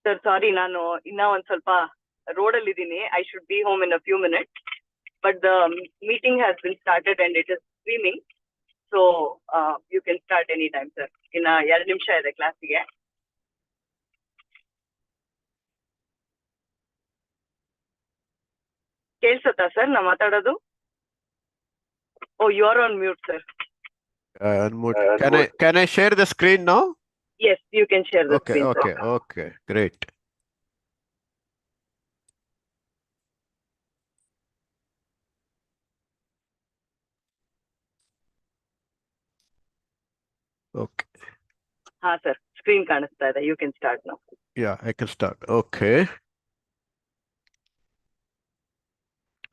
Sir, sorry, ನಾನು ಇನ್ನ ಒಂದ್ ಸ್ವಲ್ಪ road ಅಲ್ಲಿ ಇದೀನಿ. I should be home in a few minutes. But the meeting has been started and it is streaming. So you can start anytime, sir. ಇನ್ನ 2 ನಿಮಿಷ ಇದೆ ಕ್ಲಾಸಿಗೆ. ಕೇಳಿಸುತ್ತಾ ಸರ್ ನಾ ಮಾತಾಡೋದು? Oh, you are on mute, sir. Unmute. Can I share the screen now? Yes, you can share the screen, sir. Okay, great. Okay. Ha, sir. Screen ಕಾಣಿಸ್ತಾ ಇದೆ. You can start now. Yeah, I can start. Okay.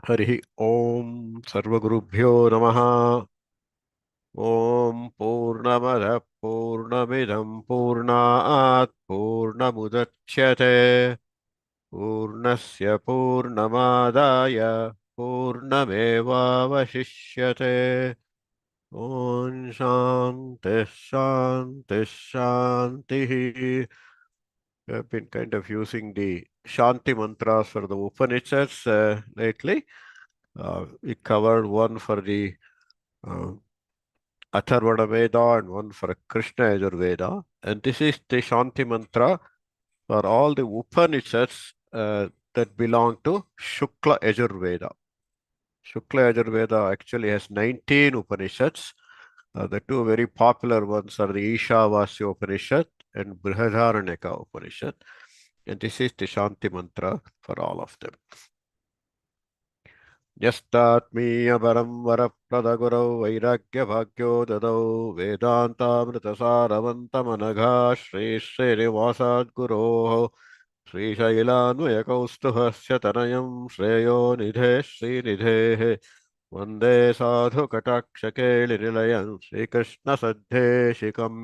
Harihi Om Sarvagurubhyo Namaha. Om Purnamada Purnamidam Purnat Purnamudachyate Purnasya Purnamadaya Purnamevavashishyate. Om Shanti Shanti Shanti. We have been kind of using the Shanti mantras for the Upanishads lately. We covered one for the Atharvana Veda and one for Krishna Yajurveda. And this is the Shanti mantra for all the Upanishads that belong to Shukla Yajurveda. Shukla Yajurveda actually has 19 Upanishads. The two very popular ones are the Ishavasya Upanishad and Brihadaranyaka Upanishad. And this is the Shanti mantra for all of them. Yastatmiya param varapradagurau vairagya bhagyo dadau vedantamritasaravantmanagha Shri Srinivasad Guroho Shri Shailanvayakaustuhasya tanayam Shreyo Nidhe Shri Nidhe Vande Sadhu Katakshakelilayan Shri Krishna Saddheshikam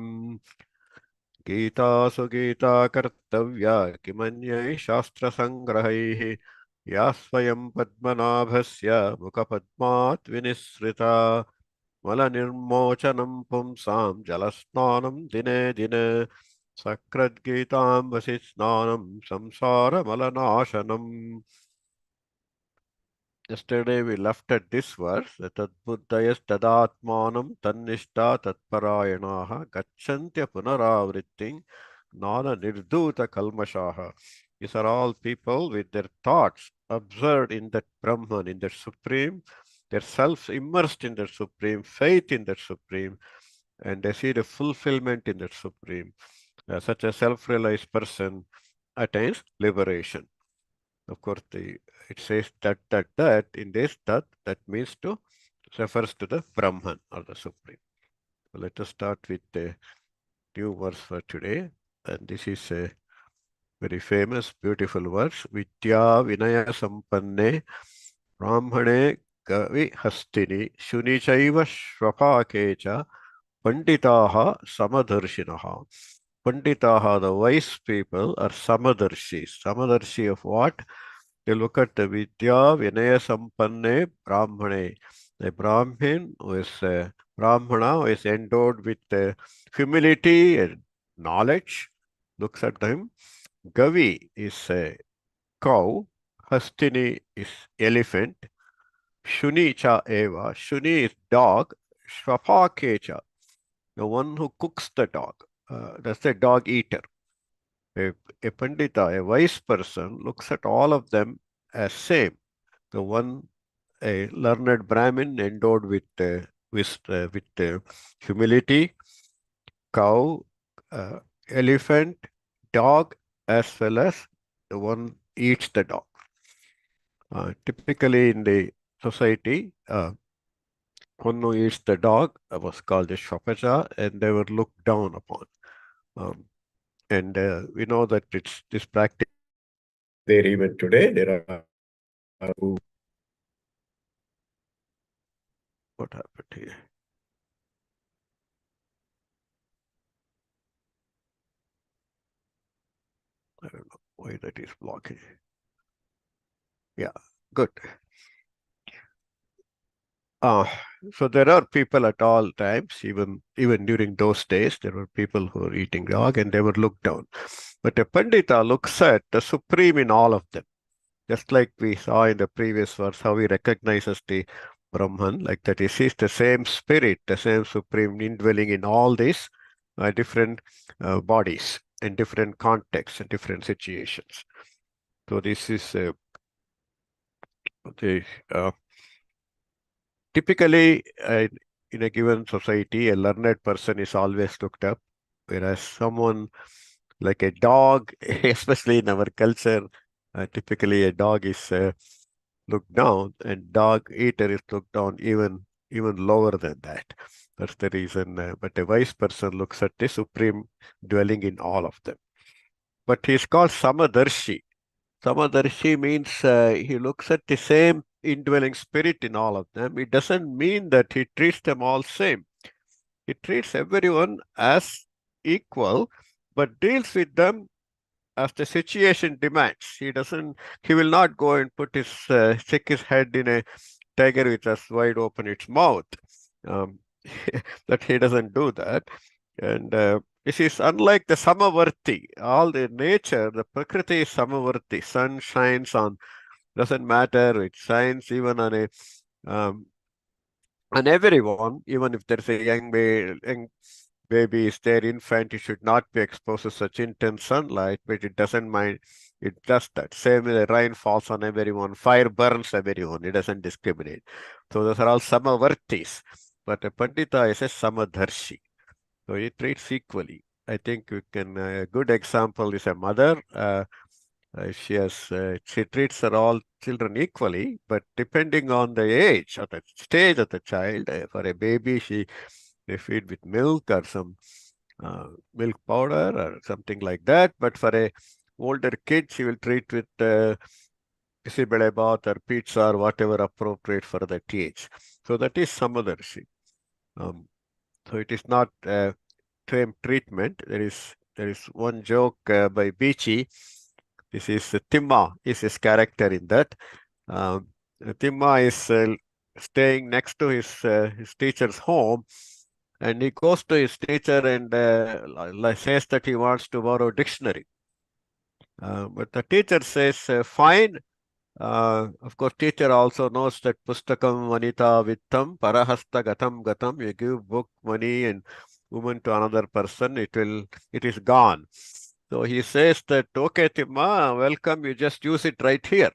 Gita Sugita Kartavya Kimanyai Shastra Sangrahaihi Ya Swayam Padmanabhasya Mukhapadmat Vinisrita Mala Nirmochanam Pumsam Jalasnanam Dine Dine Sakrad Gitam Vasisnanam Samsara Malanashanam. Yesterday we left at this verse, Tad Buddhayas Tadatmanam Tannishta Tatparayanaha Gachantya Punaravritting Nana Nirduta Kalmashaha. These are all people with their thoughts absorbed in that Brahman, in their Supreme, their selves immersed in their Supreme, faith in their Supreme, and they see the fulfillment in their Supreme. Such a self-realized person attains liberation. Of course, it says that in this that means to refers to the Brahman or the Supreme. So let us start with the new verse for today, and this is a very famous, beautiful verse. Vidya Vinaya Sampanne Brahmane Gavi Hastini Shunichaiva Shvapakecha Panditaha Samadarshinaha. Panditaha, the wise people, are Samadarshis. Samadarshi of what? They look at the Vidya Vinaya Sampanne Brahmane. The Brahmin who is Brahmana who is endowed with humility and knowledge, looks at them. Gavi is a cow. Hastini is elephant. Shunicha Eva. Shuni is dog. Shvapakecha, the one who cooks the dog. That's the dog eater. A Pandita, a wise person, looks at all of them as same. The one, a learned Brahmin endowed with humility, cow, elephant, dog, as well as the one eats the dog. Typically in the society, one who eats the dog was called a Shopaja, and they were looked down upon. And we know that it's this practice there even today. There are what happened here? I don't know why that is blocking. Yeah, good. So there are people at all times, even during those days, there were people who were eating dog and they were looked down. But a Pandita looks at the supreme in all of them. Just like we saw in the previous verse, how he recognizes the Brahman, like that he sees the same spirit, the same supreme indwelling in all these different bodies, in different contexts, and different situations. So this is the typically in a given society, a learned person is always looked up, whereas someone like a dog, especially in our culture, typically a dog is looked down, and dog eater is looked down even lower than that. That's the reason. But a wise person looks at the supreme dwelling in all of them. But he's called Samadarshi. Samadarshi means he looks at the same indwelling spirit in all of them. It doesn't mean that he treats them all same. He treats everyone as equal, but deals with them as the situation demands. He will not go and stick his head in a tiger which has wide open its mouth. Um, that he doesn't do that. And this is unlike the Samavarti. All the nature, the Prakriti is Samavarti. Sun shines on, doesn't matter, it shines even um, on everyone, even if there's a young baby is there, infant, it should not be exposed to such intense sunlight, but it doesn't mind. It does that. Same way the rain falls on everyone, fire burns everyone, it doesn't discriminate. So those are all Samavartis. But a Pandita is a Samadharshi. So he treats equally. I think a good example is a mother. She treats her all children equally, but depending on the age or the stage of the child, for a baby, they feed with milk or some milk powder or something like that. But for a older kid, she will treat with bisibele bath or pizza or whatever appropriate for that age. So that is Samadarshi. So it is not same treatment. There is one joke by Beachy. This is Timma is his character in that. Um, Timma is staying next to his teacher's home, and he goes to his teacher and says that he wants to borrow dictionary. But the teacher says, fine. Of course, teacher also knows that pustakam vanita vittam parahasta gatam gatam. You give book, money, and woman to another person, it is gone. So he says that, okay, Timma, welcome. You just use it right here,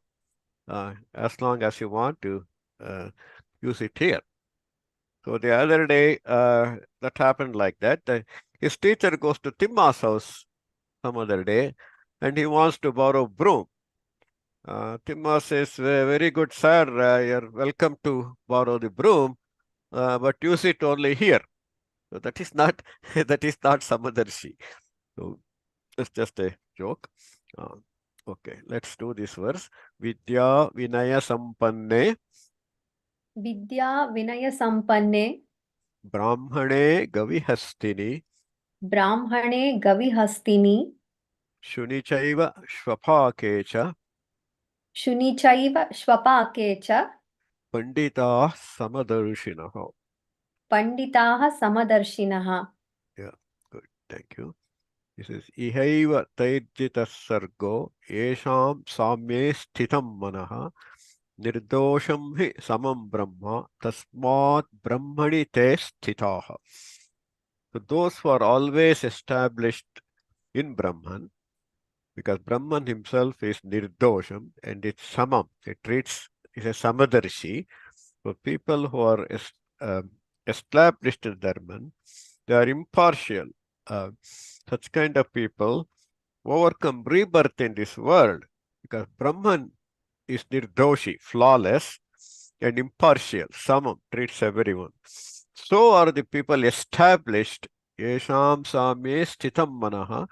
as long as you want to uh, use it here. So the other day, that happened like that. His teacher goes to Timma's house some other day, and he wants to borrow broom. Timma says, very good, sir. You're welcome to borrow the broom, but use it only here. So that is not that is not Samadarshi. So that's just a joke. Uh, okay, let's do this verse. Vidya Vinaya Sampanne Vidya Vinay संपन्ने Brahmane Gavihastini ब्राह्मणे गविहस्तिनि Shunichaiva Shvapake शुनिचैव श्वपाके च Pandita Samadarshinaha. पंडिताः समदर्शिनः. Yeah, good. Thank you. This is Ihaiva Tairjita Sargo Yesham Samye Sthitam Manaha Nirdosham Hi Samam Brahma Tasmat Brahmani Te Sthitaha. So those who are always established in Brahman, because Brahman himself is Nirdosham and it's Samam, it's a Samadarshi. So people who are established in Brahman, they are impartial. Such kind of people overcome rebirth in this world because Brahman is nirdoshi, flawless, and impartial. Samam treats everyone. So are the people established. Yesham samye sthitam manaha.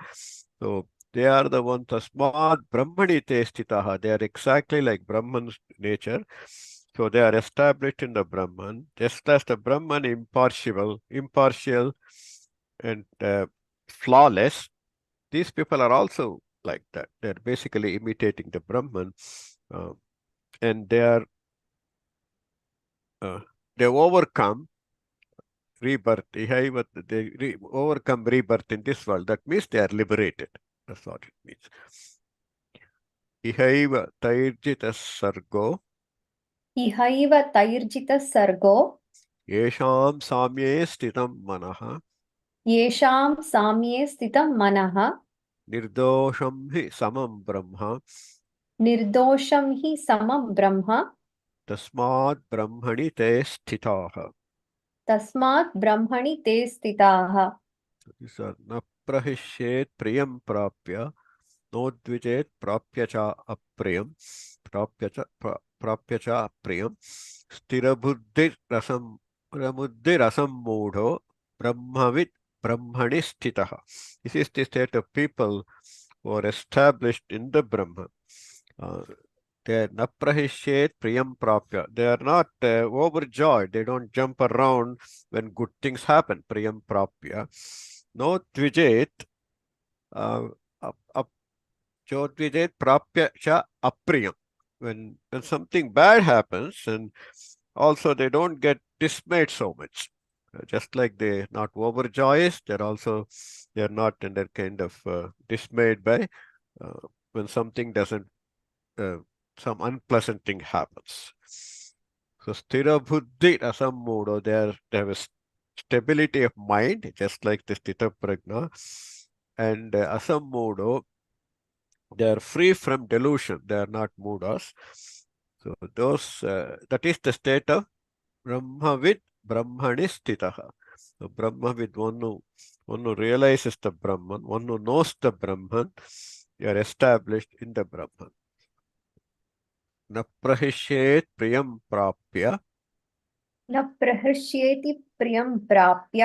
So they are the ones tasmad brahmani te sthitaha. They are exactly like Brahman's nature. So they are established in the Brahman, just as the Brahman impartial and flawless. These people are also like that. They're basically imitating the Brahman, and they are they overcome rebirth. They overcome rebirth in this world. That means they are liberated. That's what it means. Ihaiva tairjita sargo इहैव तैर्जितः सर्गो yesham samye stitam manaha येषां साम्ये स्थितं मनः निर्दोषं हि समं ब्रह्म निर्दोषं हि समं ब्रह्म तस्मात् ब्रह्मणि ते स्थिताः. तस्मात् ब्रह्मणि ते स्थिताः. न प्रहिष्येत् प्रियं प्राप्य नोद्विजेत् प्राप्य च अप्रियं प्राप्य च अप्रियं स्थिरबुद्धिरसं मूढो ब्रह्मवित् ब्रह्मणि स्थितः. This is the state of people who are established in the Brahman. They are naprahishyet priyam prapya. They are not overjoyed. They don't jump around when good things happen. Priyam prapya. No tvijet. Jodvijet prapya cha apriyam. When something bad happens, and also they don't get dismayed so much. Just like they're not overjoyous, they're not in that kind of dismayed by when something doesn't, some unpleasant thing happens. So sthira buddhi rasam moodo, they have a stability of mind, just like the sthita prajna, and asam moodo, they are free from delusion. They are not moodas. So that is the state of Brahmavid Brahmani Sthitaha. So Brahmavid, one who realizes the Brahman, one who knows the Brahman, you are established in the Brahman. न प्रहिष्येत् प्रियं प्राप्य न प्रहृष्येति प्रियं प्राप्य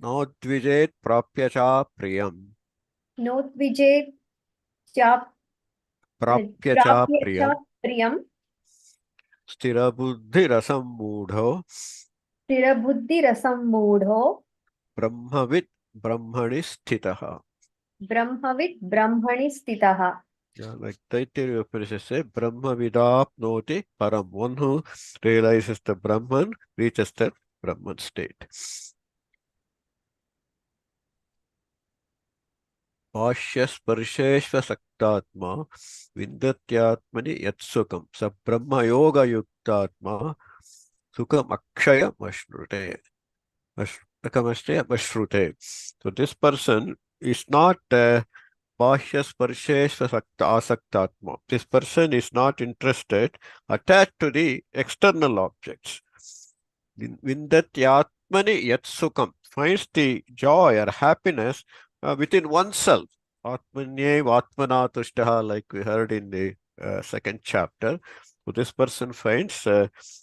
नोद्विजेत् प्राप्य च प्रियम् नोद्विजेत् च प्राप्य च प्राप्य च प्रियम् प्रियं स्थिरबुद्धिरसम्मूढो स्थिरबुद्धिरसम्मूढो ब्रह्मवित् ब्रह्मणि स्थितः. ब्रह्मवित् ब्रह्मणि स्थितः. Yeah, like Taittiriya Upanishad says, Brahmavidapnoti param. One who realizes the Brahman reaches the Brahman state. Pashyasparsheshva saktatma vindatyatmani yatsukam sa brahma yoga yuktatma sukam akshaya mashrute. So this person is not Pashyasparsheshva asaktatma. This person is not interested, attached to the external objects. Vindatyatmani yatsukam, finds the joy or happiness within oneself. Atmanyev atmana tushtaha, like we heard in the second chapter. So this person finds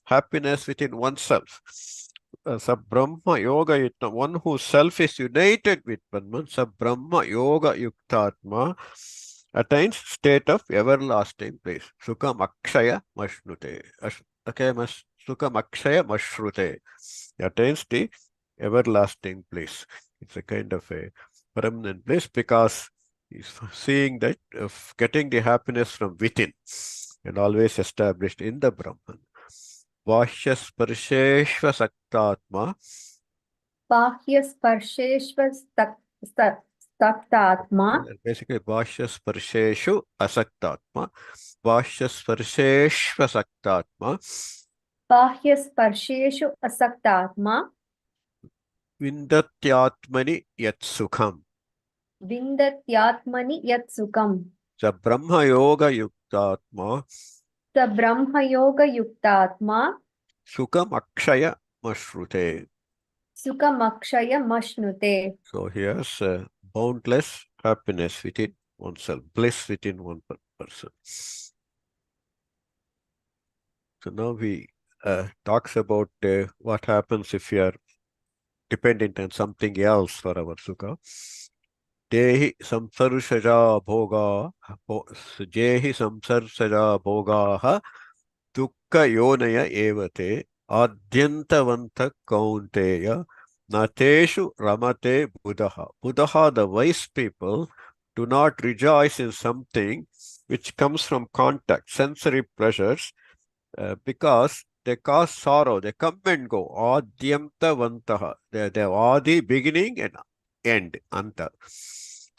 happiness within oneself. Brahma Yoga Yukta, one whose self is united with Brahman, Brahma Yoga Yuktatma, attains state of everlasting bliss. Sukham Akshaya Mashnute. Sukham Akshaya Mashrute. Attains the everlasting bliss. It's a kind of a permanent bliss because he's seeing that of getting the happiness from within and always established in the Brahman. Bahyasparsheshva saktatma. बाह्यस्पर्शेष्व सक्तात्मा Basically, Bahyasparsheshu asaktatma. Bahyasparsheshva saktatma. बाह्यस्पर्शेषु असक्तात्मा Vindatyatmani yat sukham. विन्दत्यात्मनि यत् सुखम्. Sa Brahma Yoga Yuktatma. स ब्रह्मयोगयुक्तात्मा Sukham Akshaya Mashrute. सुखमक्षयमश्नुते. So he has boundless happiness within oneself, bliss within one person. So now we talks about what happens if you are dependent on something else for our sukha. Dehi samsarshaja bhoga, jehi samsarshaja bhogaha dukkha yonaya evate adyantavanta kaunteya nateshu ramate buddha. Buddha, the wise people, do not rejoice in something which comes from contact, sensory pleasures, because they cause sorrow. They come and go. Adyamtavantaha. They have adi, beginning, and end, anta.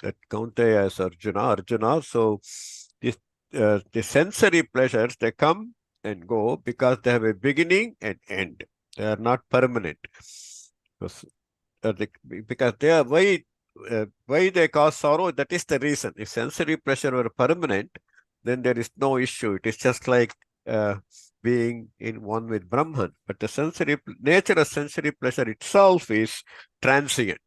That Kaunteya is Arjuna. Arjuna. So this, the sensory pleasures, they come and go because they have a beginning and end. They are not permanent. Because because they are why they cause sorrow, that is the reason. If sensory pleasure were permanent, then there is no issue. It is just like being in one with Brahman. But the sensory nature of sensory pleasure itself is transient.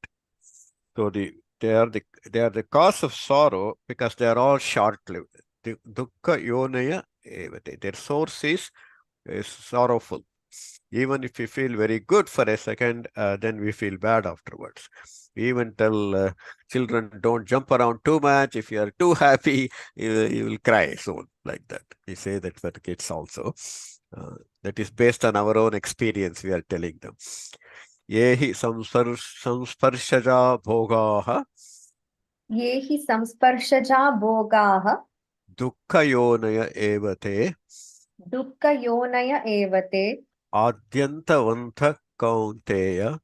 So they are the cause of sorrow because they are all short-lived. The dukkha yonaya evate. Their source is sorrowful. Even if we feel very good for a second, then we feel bad afterwards. We even tell children, don't jump around too much. If you are too happy, you will cry soon, like that. We say that for kids also. That is based on our own experience, we are telling them. Yehi samsparshaja bhogaha ये हि संस्पर्शजा भोगाः dukkayonaya evate दुःखयोनय एव ते adyantavantha kaunteya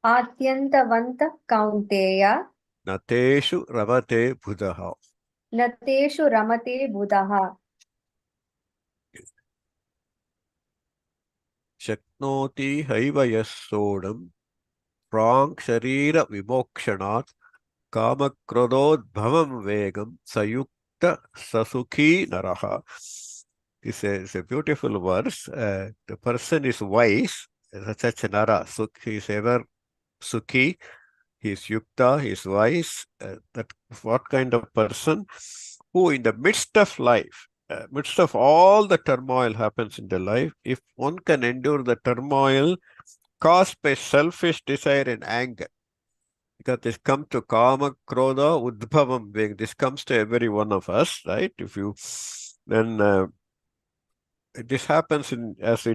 आद्यन्तवन्तः कौन्तेय nateshu ravate budaha. न तेषु रमते बुधः Shaknoti haiva yassodam prang sharira vimokshanat kamakrododbhavam vegam sayukta sasukhi naraha. It's a beautiful verse. The person is wise, such a nara. He is ever sukhi, he is yukta, he is wise. That what kind of person? Who in the midst of life, midst of all the turmoil happens in the life, if one can endure the turmoil caused by selfish desire and anger, because this comes to kama, krodha, udbhavam, this comes to every one of us, right? If you then this happens as we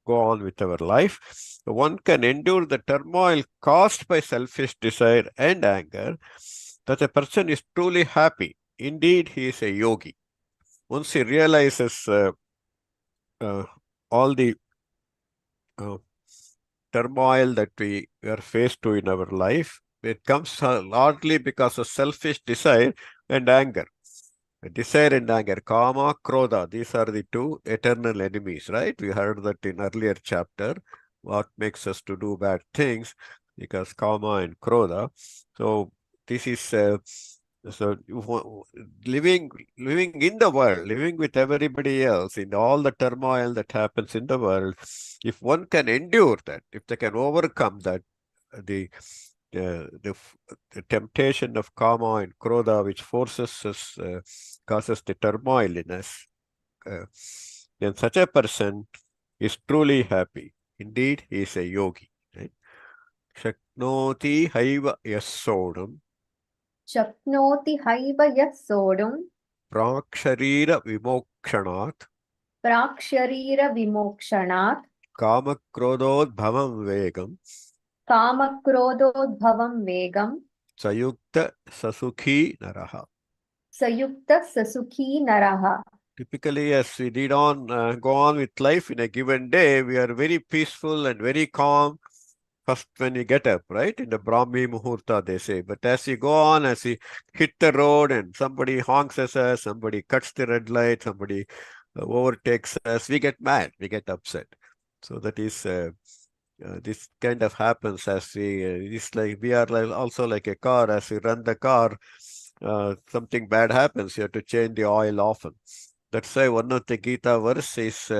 go on with our life. So one can endure the turmoil caused by selfish desire and anger. That a person is truly happy. Indeed, he is a yogi. Once he realizes all the turmoil that we are faced to in our life, it comes largely because of selfish desire and anger. Desire and anger, kama, krodha, these are the two eternal enemies, right? We heard that in earlier chapter, what makes us to do bad things, because kama and krodha. So this is so living in the world, living with everybody else, in all the turmoil that happens in the world. If one can endure that, if they can overcome that, the the temptation of kama and krodha, which forces us, causes the turmoil in us, then such a person is truly happy. Indeed, he is a yogi. Right? Shaknoti haiva yassodam शक्नोति have यः सोढुम् praksharira vimokshanat प्राक्शरीरविमोक्षणात् kamakrododbhavam vegam कामक्रोधोद्भवं वेगं sayukta sasukhi naraha. सयुक्तः ससुखी नरः. Typically, as we go on with life in a given day, we are very peaceful and very calm first when we get up, right? In the Brahmi Muhurta, they say. But as we go on, as we hit the road and somebody honks at us, somebody cuts the red light, somebody overtakes us, we get mad, we get upset. So that is this kind of happens as it's like we are also like a car. As we run the car, something bad happens. You have to change the oil often. That's why one of the Gita verse is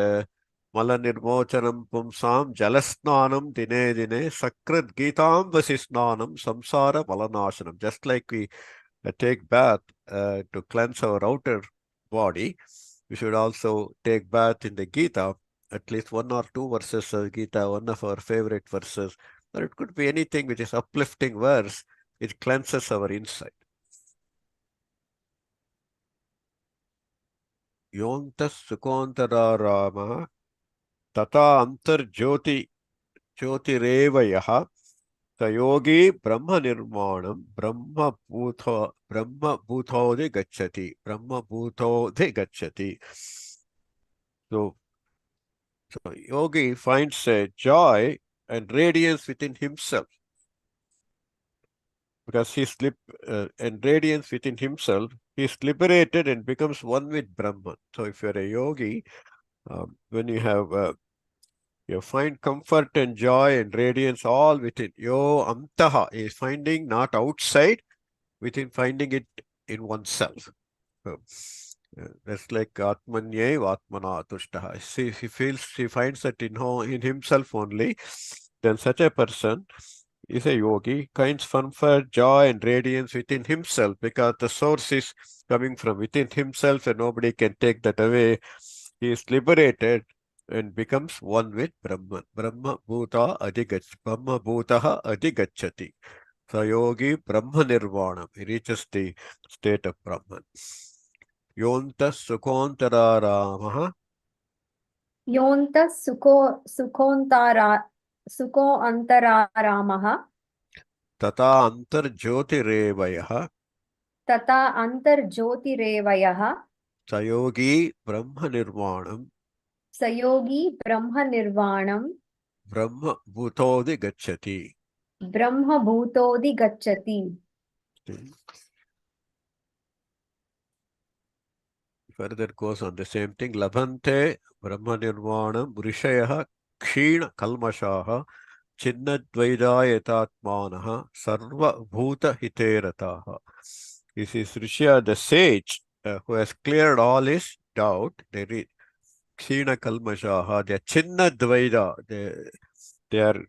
Mala nirmochanam pumsam jalasnanam dine dine sakrat gitam vasisnanam samsara malanashanam. Just like we take bath to cleanse our outer body, we should also take bath in the Gita, at least one or two verses of Gita, one of our favorite verses, or it could be anything which is uplifting verse, it cleanses our inside. Yontas sukontara rama tata antar jyotireva yaha sayogi brahma nirmanam brahma bhutode gacchati. So So yogi finds a joy and radiance within himself because and radiance within himself. He's liberated and becomes one with Brahman. So if you're a yogi, when you find comfort and joy and radiance all within. Yo amtaha is finding not outside, within finding it in oneself. So, that's like Atmanyev Atmana Tushtaha. See, he finds that in himself only, then such a person is a yogi, finds comfort, joy, and radiance within himself because the source is coming from within himself and nobody can take that away. He is liberated and becomes one with Brahman. Brahma Bhutaha Adhigachati. So yogi Brahma Nirvana. He reaches the state of Brahman. Yonta Sukontararamaha योऽन्तः सुखोऽन्तरारामः Tata Antarjyotirevayah तथा अन्तर्ज्योतिरेव यः Sayogi Brahma Nirvanam स योगी ब्रह्मनिर्वाणं Brahma Bhutodi Gachati. ब्रह्मभूतोऽधिगच्छति. Further goes on the same thing. Labhante Brahma Nirvanam Rishayah Kshina Kalmashaha Chinnadvaidayatatmanaha Sarva Bhuta Hiterataha. This is Rishya, the sage, who has cleared all his doubt. They read Kshina Kalmashaha, they are Chinnadvaida. They are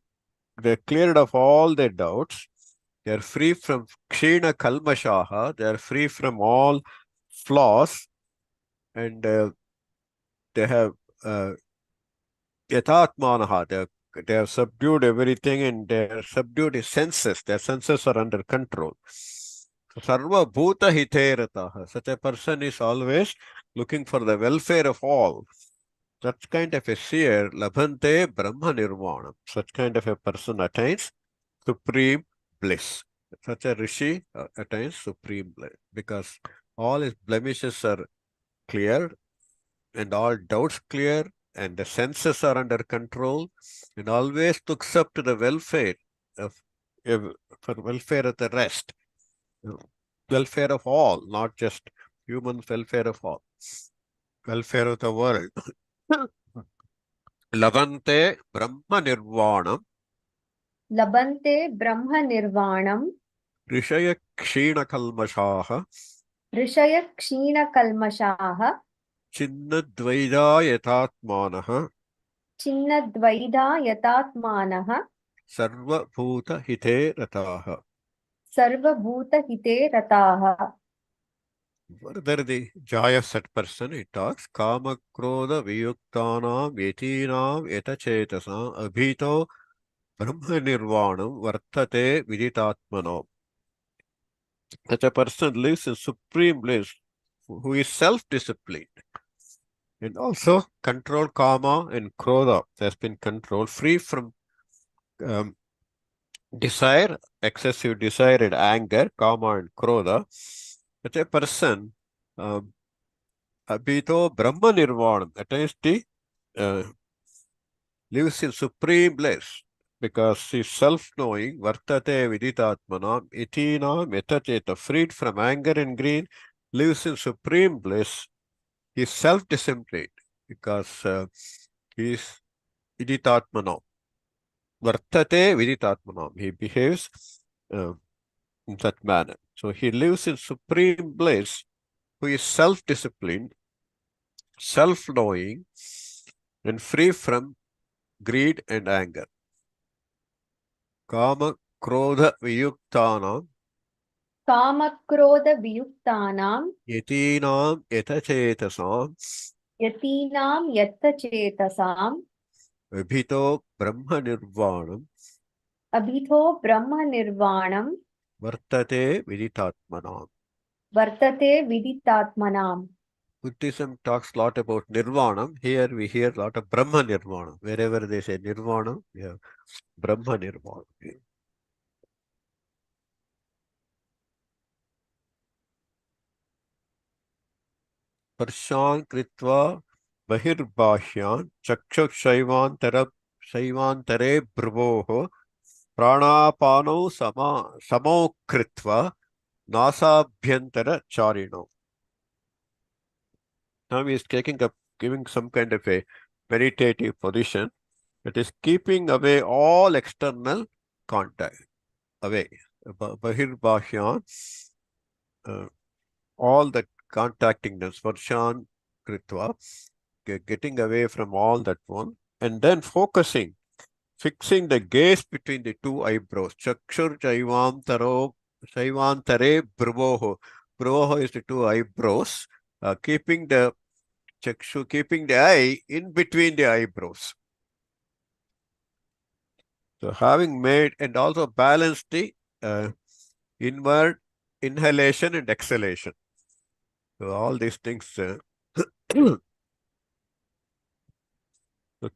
cleared of all their doubts. They are free from Kshina Kalmashaha. They are free from all flaws. And they have yatatmanaha, they have subdued everything and they have subdued his senses. Their senses are under control. Sarva bhuta hiterataha. Such a person is always looking for the welfare of all. Such kind of a seer, labhante brahma nirvana. Such kind of a person attains supreme bliss. Such a rishi attains supreme bliss because all his blemishes are cleared and all doubts clear and the senses are under control and always looks up to the welfare of for welfare of the rest, welfare of all, not just human welfare of all, welfare of the world. Lavante Brahma Nirvanam लभन्ते ब्रह्मनिर्वाणं Rishaya Kshina Kalmashaha ऋषयक्षीणकल्मषाः Chinnadvaida Yatatmanaha छिन्नद्वैधा यतात्मानः Sarva Bhuta Hite Rataha. सर्वभूतहिते रताः. Further, the joy of such person, it talks, Kama Krodha Viyuktanam Yetinam Yetachetasam Abhito Brahma Nirvanam Vartate Viditatmanam. Such a person lives in supreme bliss, who is self-disciplined and also control Kama and Krodha has been controlled, free from um, desire, excessive desire and anger, Kama and Krodha. Such a person Abhito Brahma Nirvanam attains the lives in supreme bliss because he is self-knowing, vartate viditatmanam, itina metacheta, freed from anger and greed, lives in supreme bliss. He is self-disciplined because he is viditatmanam. Vartate viditatmanam. He behaves in that manner. So he lives in supreme bliss, who is self-disciplined, self-knowing, and free from greed and anger. Kama Krodha Viyuktanam कामक्रोधवियुक्तानां Yatinam Yatachetasam यतीनां यत्तचेतसां Vibhito Brahma Nirvanam अभितो ब्रह्मनिर्वाणं Vartate Viditatmanam. वर्तते विदितात्मनाम्. Buddhism talks a lot about Nirvanam. Here we hear a lot of Brahma Nirvanam. Wherever they say Nirvanam, we have Brahma Nirvanam. Parshan Kritva बहिर्बाह्यान् चक्षुषैवान्तरे भ्रुवोः प्राणापानौ समौ कृत्वा नासाभ्यन्तरचारिणौ. Now he is giving some kind of a meditative position. It is keeping away all external contact. Away. Bahirbahyan, all the contacting them, Svarshan Kritva, getting away from all that one, and then fixing the gaze between the two eyebrows. Chakshur Shaivantare Bravoho. Bravoho is the two eyebrows, keeping the eye in between the eyebrows. So having made and also balance the inward inhalation and exhalation. So all these things. So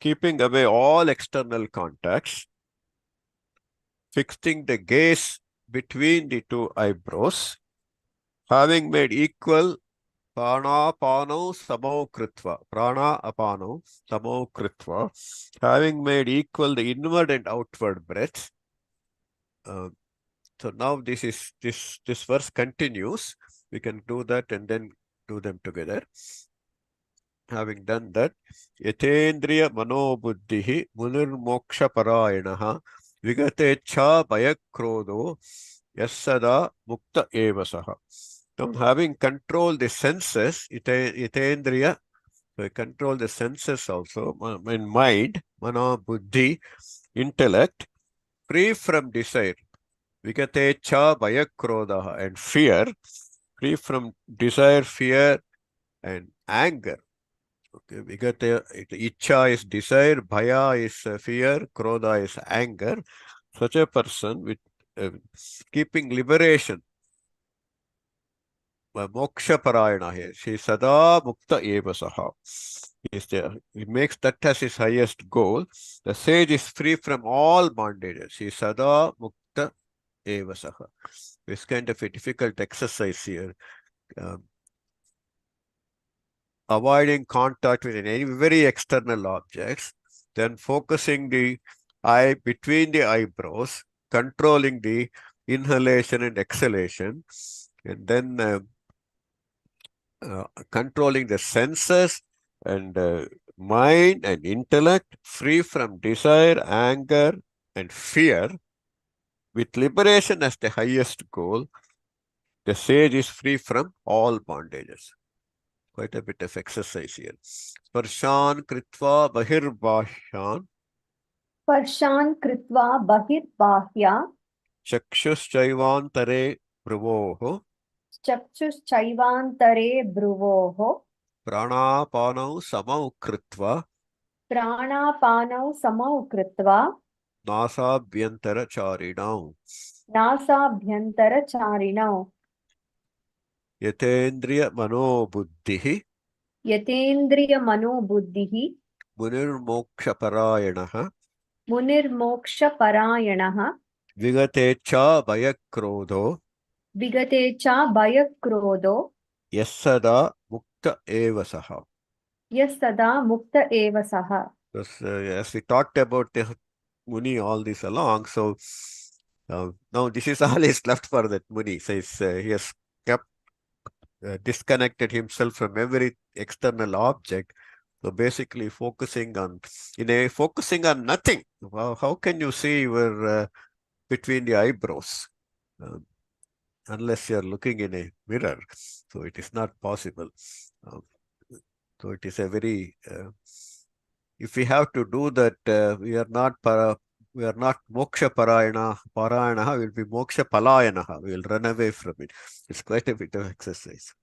keeping away all external contacts, fixing the gaze between the two eyebrows, having made equal prana-apano samau kritva, having made equal the inward and outward breaths. So now this verse continues. We can do that and then do them together. Having done that, yatendriya manobuddhihi munirmoksha parayanaha vigatecha bayakrodo yassada mukta evasaha. Now, having controlled the senses, yatendriya, so control the senses also, in mind, mano, buddhi, intellect, free from desire, vigatecha bayakroda, and fear, free from desire, fear, and anger. Okay, Icha is desire, Bhaya is fear, Krodha is anger. Such a person with keeping liberation, Moksha Parayana here, she Sada Mukta Evasaha. He makes that as his highest goal. The sage is free from all bondages. She Sada Mukta Evasaha. It's kind of a difficult exercise here. Avoiding contact with any very external objects, then focusing the eye between the eyebrows, controlling the inhalation and exhalation, and then controlling the senses and mind and intellect, free from desire, anger, and fear, with liberation as the highest goal. The sage is free from all bondages. Quite a bit of exercise here. Sparshan kritva bahirbahyan. Sparshan kritva bahirbahya. Chakshushchaivantare bhruvoho. Chakshushchaivantare bhruvoho. Pranapanau samau kritva. Pranapanau samau kritva. Nasabhyantara charinau. Nasabhyantara charinau. Yatendriya manobuddhihi. Yatendriya manobuddhihi. Munirmoksha parayanaha. Munirmoksha parayanaha. Vigatecha bayakrodho. Vigatecha bayakrodo. Yassada mukta evasaha. Yassada mukta evasaha. As we talked about the Muni all this along, so now this is all is left for that Muni. Says he has kept disconnected himself from every external object. So basically focusing on nothing. How can you see your between the eyebrows? Unless you are looking in a mirror. So it is not possible. So it is a very, if we have to do that, we are not moksha parayana, we will be moksha palayana, we will run away from it. It's quite a bit of exercise.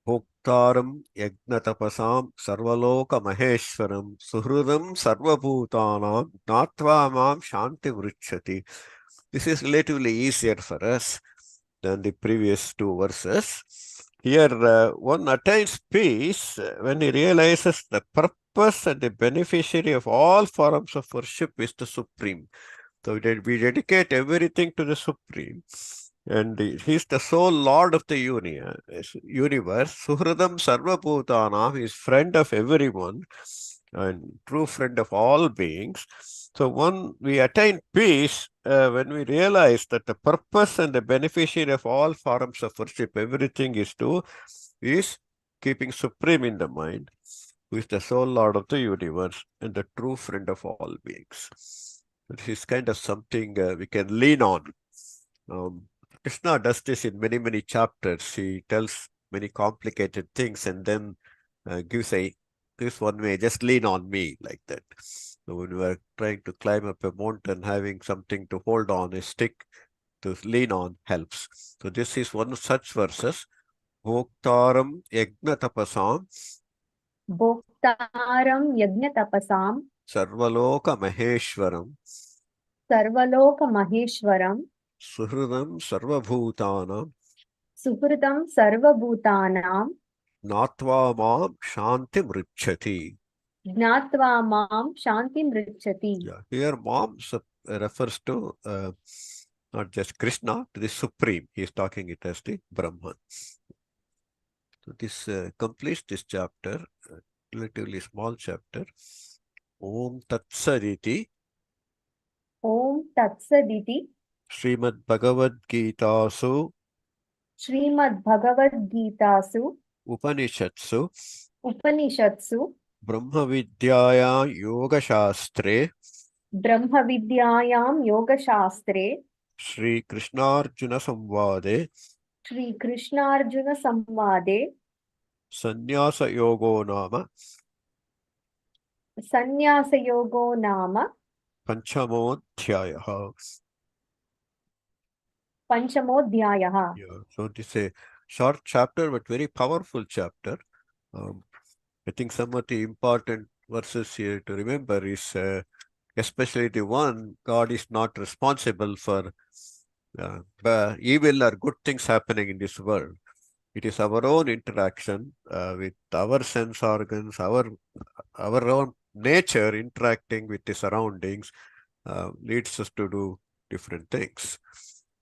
Bhoktaram yagnatapasam sarvaloka maheshwaram suhrudam sarvabhutanam natva mam shanti vricchati. This is relatively easier for us than the previous two verses. Here, one attains peace when he realizes the purpose and the beneficiary of all forms of worship is the Supreme. So we dedicate everything to the Supreme. And he's the sole lord of the universe. Suhridam Sarvabhutanam is friend of everyone and true friend of all beings. So when we attain peace, when we realize that the purpose and the beneficiary of all forms of worship, everything is keeping supreme in the mind, who is the sole lord of the universe and the true friend of all beings. This is kind of something we can lean on. Krishna does this in many, many chapters. He tells many complicated things and then gives this one way, just lean on me, like that. So when we are trying to climb up a mountain, having something to hold on, a stick to lean on helps. So this is one such verses. Bhoktaram yajna tapasam Bhoktaram yajna tapasam sarvaloka maheshwaram sarvaloka maheshwaram suhridam sarvabhutanam suhridam sarvabhutanam natva mam shanti mrichati. Gnatva mam shantim richati. Yeah, here mom refers to not just Krishna, to the Supreme. He is talking it as the Brahman. So this completes this chapter, relatively small chapter. Om Tat Saditi, Om Tatsaditi Srimad Bhagavad Gita Su, Srimad Bhagavad Gitasu Upanishatsu, Upanishatsu Brahma Vidyaya Yoga Shastre, Brahma Vidyayam Yoga Shastre Sri Krishnarjuna Samvade, Shri Krishna Arjuna Samvade Sannyasa Yogo Nama, Sannyasa Yogo Nama Panchamodhyayaha. Panchamodhyayaha. Yeah, so this is a short chapter, but very powerful chapter. I think some of the important verses here to remember is especially the one, God is not responsible for evil or good things happening in this world. It is our own interaction with our sense organs, our own nature interacting with the surroundings leads us to do different things.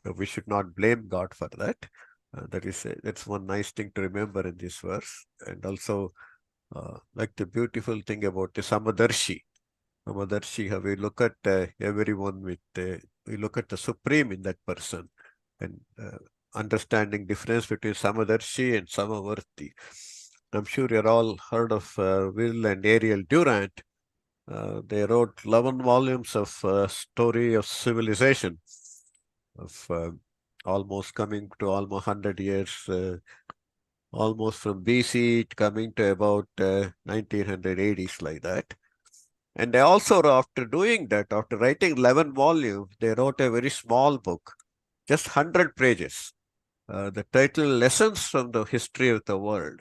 So we should not blame God for that. That's one nice thing to remember in this verse. And also, like the beautiful thing about the Samadarshi, how we look at everyone we look at the Supreme in that person and understanding difference between Samadarshi and Samavarti. I'm sure you're all heard of Will and Ariel Durant. They wrote 11 volumes of story of civilization, of almost coming to almost 100 years, almost from BC coming to about 1980s, like that. And they also, after doing that, after writing 11 volumes, they wrote a very small book, just 100 pages. The title, Lessons from the History of the World.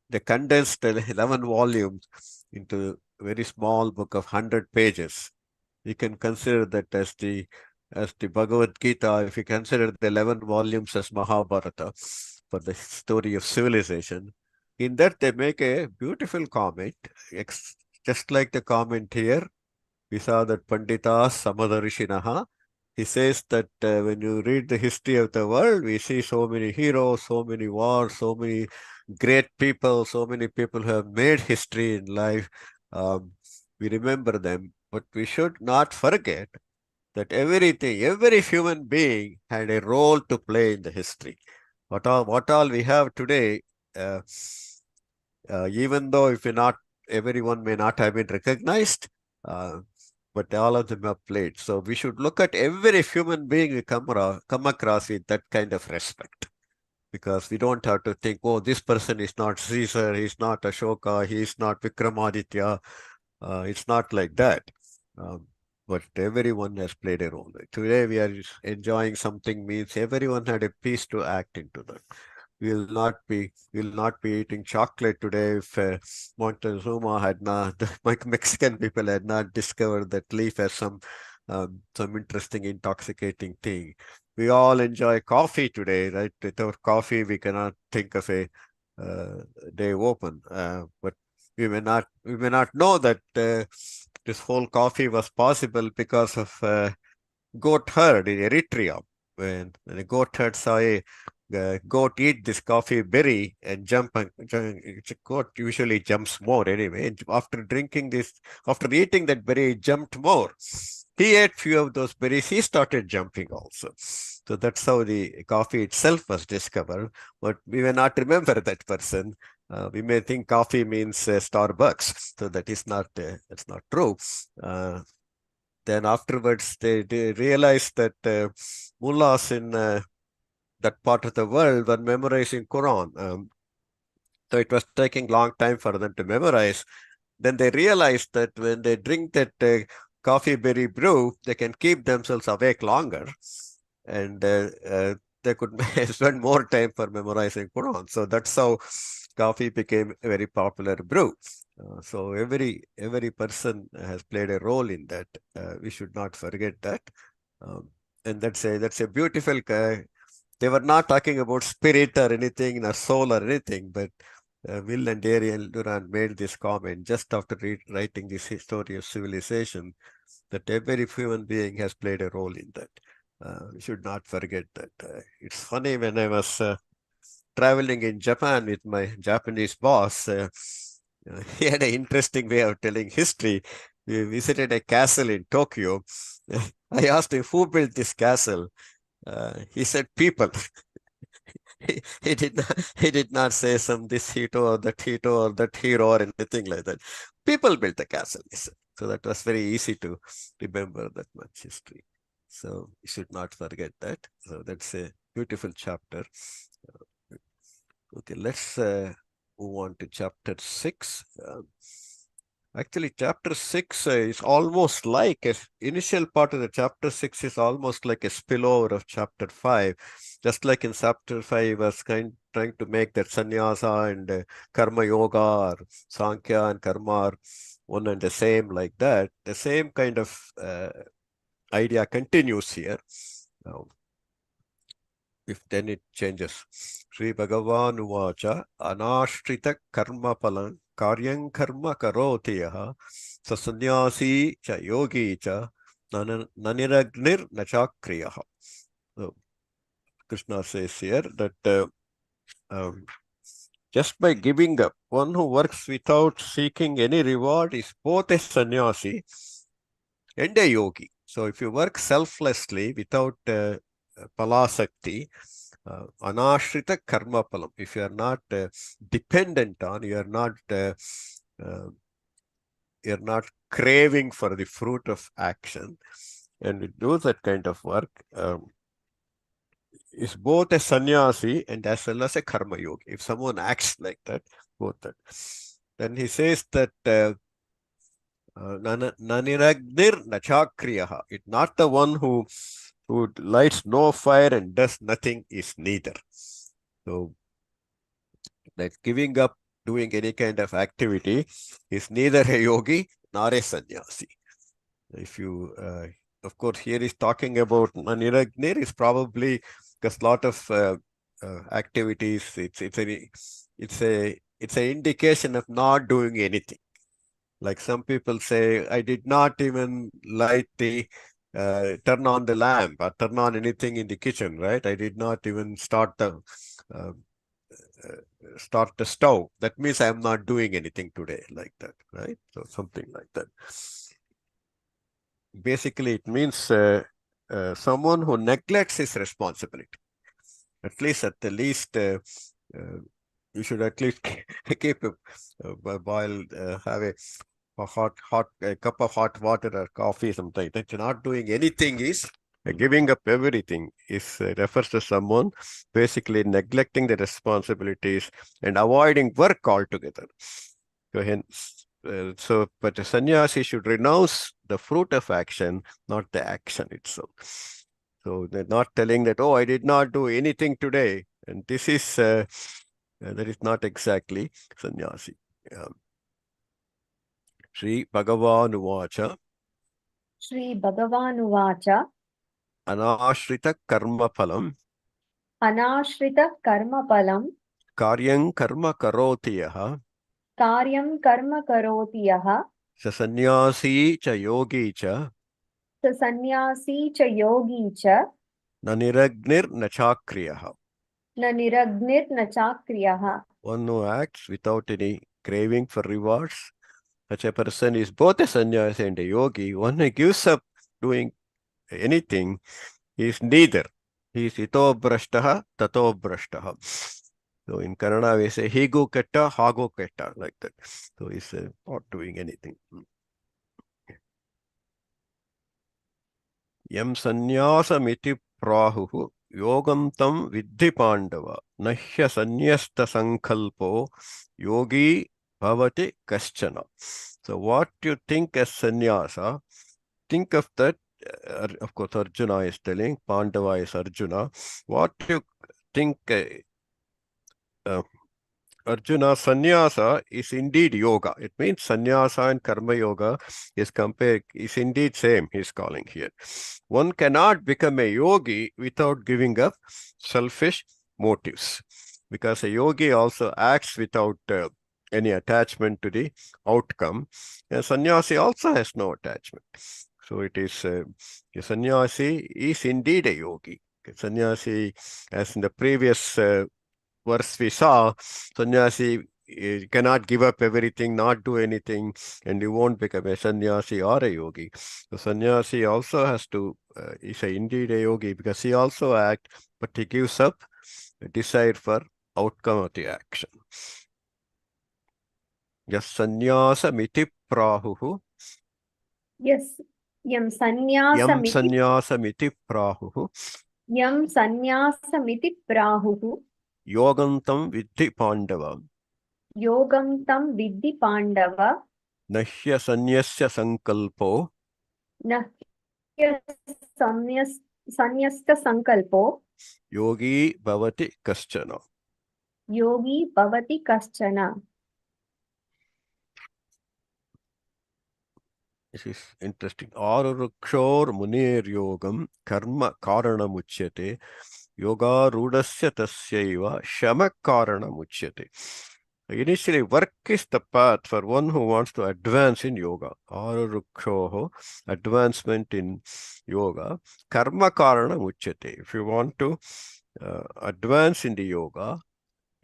They condensed 11 volumes into a very small book of 100 pages. You can consider that as the Bhagavad Gita, if you consider the 11 volumes as Mahabharata for the story of civilization. In that, they make a beautiful comment, just like the comment here. We saw that Pandita Samadarishinaha. He says that when you read the history of the world, we see so many heroes, so many wars, so many great people, so many people who have made history in life. We remember them, but we should not forget that every human being had a role to play in the history. What all we have today, even though if everyone may not have been recognized, but all of them have played. So we should look at every human being we come across with that kind of respect. Because we don't have to think, oh, this person is not Caesar, he's not Ashoka, he's not Vikramaditya. It's not like that. But everyone has played a role. Today we are enjoying something means everyone had a piece to act into that. We'll not be eating chocolate today if Montezuma had not, the Mexican people had not discovered that leaf as some interesting intoxicating thing. We all enjoy coffee today, right? Without coffee, we cannot think of a day open. But we may not know that this whole coffee was possible because of goat herd in Eritrea, when a goatherd saw a goat eat this coffee berry and jump, goat usually jumps more anyway. And after eating that berry, it jumped more. He ate few of those berries, he started jumping also. So that's how the coffee itself was discovered. But we may not remember that person. We may think coffee means Starbucks. So that's not true. Then afterwards, they realized that mullahs in that part of the world were memorizing Quran. So it was taking long time for them to memorize. Then they realized that when they drink that coffee berry brew, they can keep themselves awake longer, and they could spend more time for memorizing Quran. So that's how coffee became a very popular brew. So every person has played a role in that. We should not forget that. And that's a beautiful. They were not talking about spirit or anything, or soul or anything, but Will and Ariel Durant made this comment just after writing this history of civilization, that every human being has played a role in that. We should not forget that. It's funny, when I was traveling in Japan with my Japanese boss, he had an interesting way of telling history. We visited a castle in Tokyo. I asked him, who built this castle? He said, people. He did not say some this hero or that hero or anything like that. People built the castle, he said. So that was very easy to remember that much history. So you should not forget that. So that's a beautiful chapter. Okay, let's move on to chapter 6. Actually, chapter 6 is almost like initial part of the chapter 6 is almost like a spillover of chapter 5. Just like in chapter 5 was trying to make that sannyasa and karma yoga, or sankhya and karma are one and the same, like that. The same kind of idea continues here. If then it changes. Sri Bhagavan Uvacha Anashtrita Karma Palan Karyam Karma Karoti Yaha Sasannyasi Cha Yogi Cha Naniragnir Nachakriyaha. So Krishna says here that just by giving up, one who works without seeking any reward is both a sannyasi and a yogi. So if you work selflessly without palasakti, anashrita karma palam, if you are not dependent on, you're not craving for the fruit of action, and you do that kind of work, is both a sannyasi and as well as a karma yogi. If someone acts like that, both that. Then he says that naniragnir nachakriyaha. It's not the one who lights no fire and does nothing is neither. So that giving up doing any kind of activity is neither a yogi nor a sannyasi. If you, of course, here is talking about naniragnir is probably because a lot of activities. It's a indication of not doing anything. Like some people say, I did not even turn on the lamp or turn on anything in the kitchen, right? I did not even start the stove. That means I'm not doing anything today, like that, right? So something like that. Basically, it means someone who neglects his responsibility. At the least, you should at least keep have a cup of hot water or coffee, something. That you're not doing anything is giving up everything. Is refers to someone basically neglecting the responsibilities and avoiding work altogether. So hence, but the sannyasi should renounce the fruit of action, not the action itself. So they're not telling that, oh, I did not do anything today, and this is that is not exactly sannyasi. Sri Bhagavan Uvacha Shri Bhagavan Uvacha Anashrita Karma Phalam Anashrita Karma Palam Karyam Karma Karoti Yaha Karyam Karma Karoti Yaha Sasannyasi Cha Yogi Cha Sannyasi Cha Yogi Cha Na niragnir na chakriyah. न निरग्निर्न चाक्रियः. One who acts without any craving for rewards, such a person is both a sannyasi and a yogi. One who gives up doing anything, he is neither. He is ito brashtaha, tato brashtaha. So in Kannada we say higu ketta, hago ketta, like that. So he's not doing anything. Yam sanyasamiti prahuhu yogam tam viddhi pandava nahya sanyasta sankalpo yogi bhavati kaschana. So what you think as sannyasa, think of that. Of course, Arjuna is telling, Pandava is Arjuna. What you think, Arjuna, sannyasa is indeed yoga. It means sannyasa and karma yoga is indeed same, he's calling here. One cannot become a yogi without giving up selfish motives, because a yogi also acts without any attachment to the outcome. And sannyasi also has no attachment. So it is, a sannyasi is indeed a yogi. Sannyasi, as in the previous verse we saw, sannyasi cannot give up everything, not do anything, and you won't become a sannyasi or a yogi. So sannyasi also has to, is indeed a yogi, because he also acts, but he gives up a desire for outcome of the action. Yes, sannyasa miti prahuhu. Yes, yam Yam sannyasamiति sannyasa miti prahuhu. yam sannyasamiति प्राहुः Yogantam vidhi pandava. योगं तं विद्धि Pandava. Nahya sanyasya sankalpo. न संन्यस्तसंकल्पो Yogi bhavati kaschana. योगी भवति कश्चन. This is interesting. Arurukshor munir yogam karma karanam uchyate yoga rudasya tasyaiva shama karanam uchyate. Initially, work is the path for one who wants to advance in yoga. Arurukshoho, advancement in yoga. Karma karanam uchyate. If you want to advance in the yoga,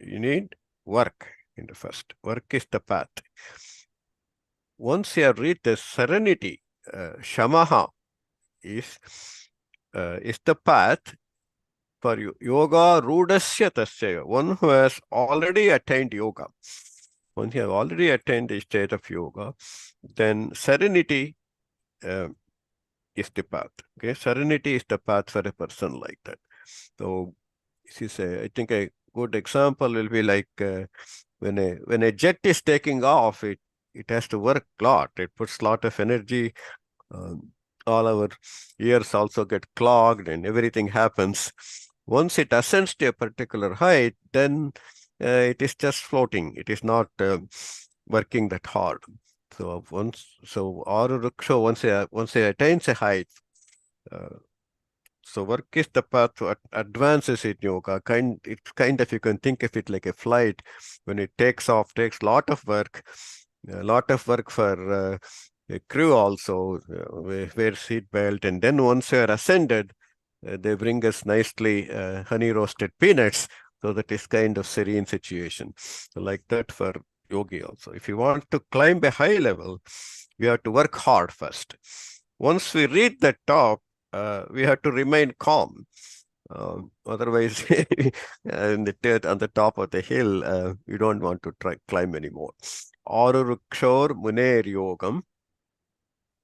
you need work in the first. Work is the path. Once you have reached the serenity, shamaha is the path for you. Yoga rudasya tasya, one who has already attained yoga. Once you have already attained the state of yoga, then serenity is the path. Okay, serenity is the path for a person like that. So this is I think a good example will be like when a jet is taking off, it has to work a lot. It puts a lot of energy. All our ears also get clogged and everything happens. Once it ascends to a particular height, then it is just floating. It is not working that hard. So Aruruksha, once it attains a height, so work is the path to advances in yoga. It's kind of, you can think of it like a flight. When it takes off, takes a lot of work for a crew also, wear seat belt, and then once you are ascended, they bring us nicely honey roasted peanuts. So that is kind of serene situation. So like that for yogi also. If you want to climb a high level, we have to work hard first. Once we reach the top, we have to remain calm. Otherwise, on the top of the hill, you don't want to climb anymore. Arurukshor muner yogam.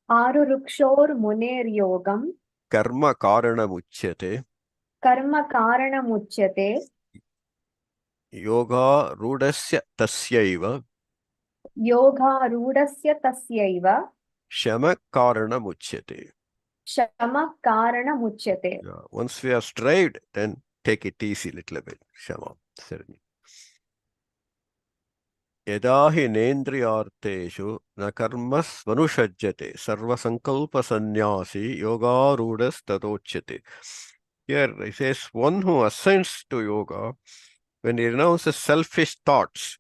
आरुरुक्षोर्मुनेर्योगं Karma karanam uchyate. कर्म कारणमुच्यते. Yoga rudasya tasyaiva. योगारूढस्य तस्यैव Shama karanam uchyate. शमः कारणमुच्यते. Once we have strived, then take it easy little bit. Shama. Yada hi nendriyarteshu na karmas manushajyate sarva sankalpa sannyasi yoga rudas tadochyate. Here it says one who ascends to yoga when he renounces selfish thoughts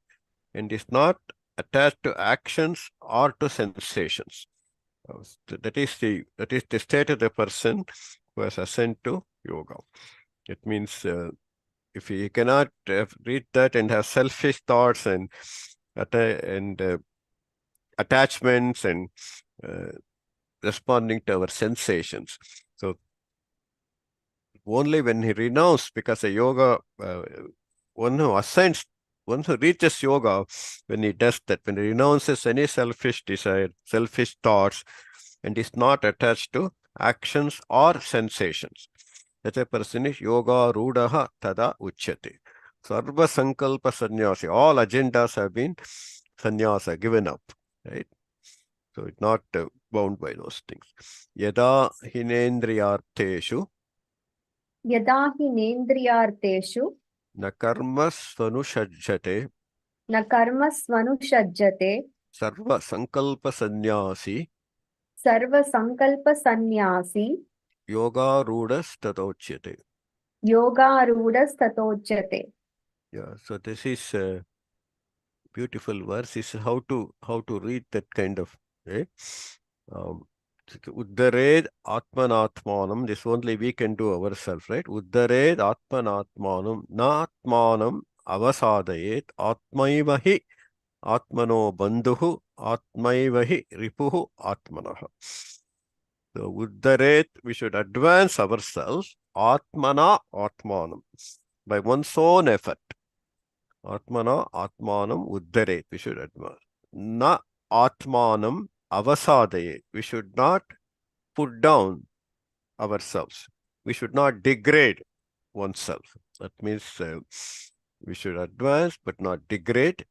and is not attached to actions or to sensations. That is the state of the person who has ascended to yoga. It means if you cannot read that and have selfish thoughts and attachments and responding to our sensations. So only when he renounced, because a yoga, one who reaches yoga, when he does that, when he renounces any selfish desire, selfish thoughts, and is not attached to actions or sensations, that a person is yoga rudaha tada uchyate. Sarva sankalpa sannyasi, all agendas have been sannyasa, given up, right? So it's not bound by those things. Yada hinendriyartheshu यदा हि नेन्द्रियार्थेषु न कर्मस्वनुषज्जते न कर्मस्वनुषज्जते सर्वसङ्कल्पसन्न्यासी सर्वसङ्कल्पसन्न्यासी योगारूढस्ततोच्यते. योगारूढस्ततोच्यते. Yeah, so this is a beautiful verse. This is how to read that kind of, right? Uddared atmanatmanam. This only we can do ourselves, right? Uddared atmanatmanam na atmanam avasadayet atmaiva hi atmano bandhuhu atmaiva hi ripuhu atmanaha. So uddaret, we should advance ourselves atmana atmanam, by one's own effort. Atmana atmanam uddaret, we should advance. Na atmanam avasadayet, we should not put down ourselves. We should not degrade oneself. That means we should advance but not degrade,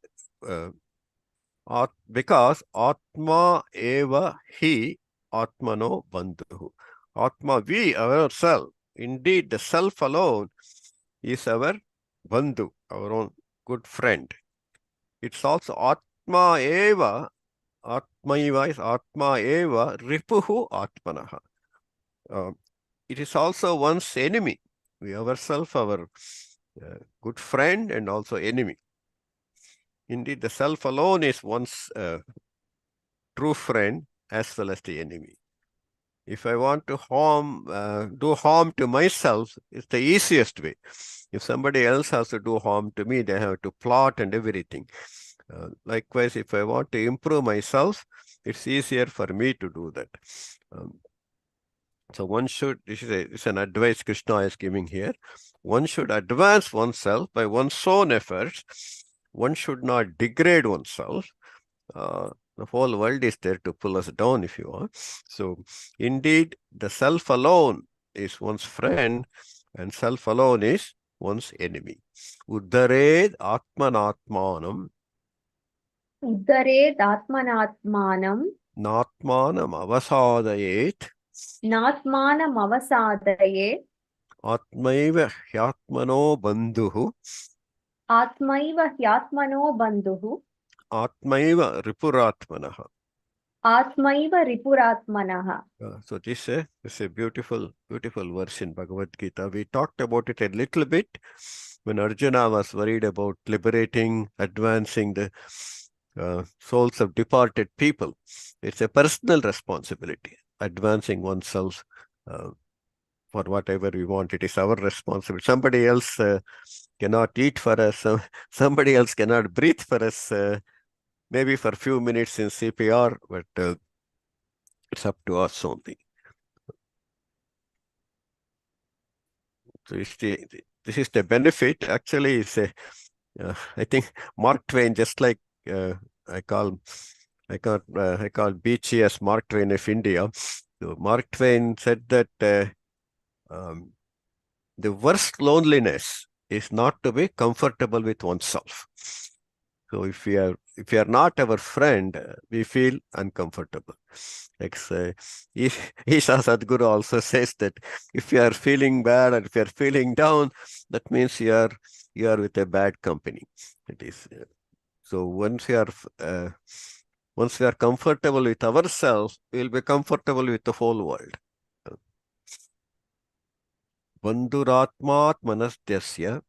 because atma eva hi atmano bandhu. Atma, we ourselves. Indeed, the self alone is our bandhu, our own good friend. It's also atma eva. Atma eva is atma eva ripuhu atmanaha. It is also one's enemy. We ourselves, our good friend and also enemy. Indeed, the self alone is one's true friend as well as the enemy. If I want to do harm to myself, it's the easiest way. If somebody else has to do harm to me, they have to plot and everything. Likewise, if I want to improve myself, it's easier for me to do that. So one should, this is an advice Krishna is giving here. One should advance oneself by one's own efforts. One should not degrade oneself. The whole world is there to pull us down if you want. So indeed, the self alone is one's friend and self alone is one's enemy. Uddared atmanatmanam. उद्धरेत् आत्मनात्मानं Natmanam avasadayet. नात्मानम् अवसादयेत् Atmaiva hyatmano bandhuhu. आत्मैव ह्यात्मनो बन्धुः Atmaiva ripuratmanaha. आत्मैव रिपुरात्मनः. So this is a beautiful verse in Bhagavad Gita. We talked about it a little bit when Arjuna was worried about liberating, advancing the souls of departed people. It's a personal responsibility, advancing oneself for whatever we want. It is our responsibility. Somebody else cannot eat for us. Somebody else cannot breathe for us. Maybe for a few minutes in CPR, but it's up to us only. So this is the benefit. Actually, it's I think Mark Twain, just like I call Beachy as Mark Twain of India. So Mark Twain said that the worst loneliness is not to be comfortable with oneself. So if we are not our friend, we feel uncomfortable. Like Isha Sadhguru also says that if you are feeling bad or if you are feeling down, that means you are with a bad company. It is so once we are comfortable with ourselves, we will be comfortable with the whole world. Bandhuratmat manastasya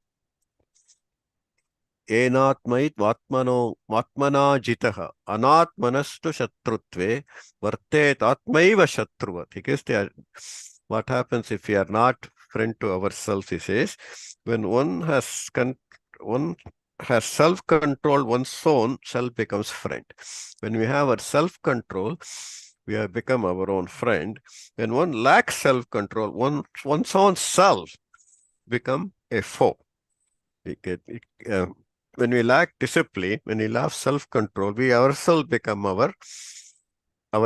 Enatmait vatmana jitaha anatmanastu shatrutve vartet atmaiva shatruvat. Because what happens if we are not friend to ourselves, he says, when one has self-control, one's own self becomes friend. When we have our self-control, we have become our own friend. When one lacks self-control, one's own self become a foe. When we lack discipline, when we lack self-control, we ourselves become our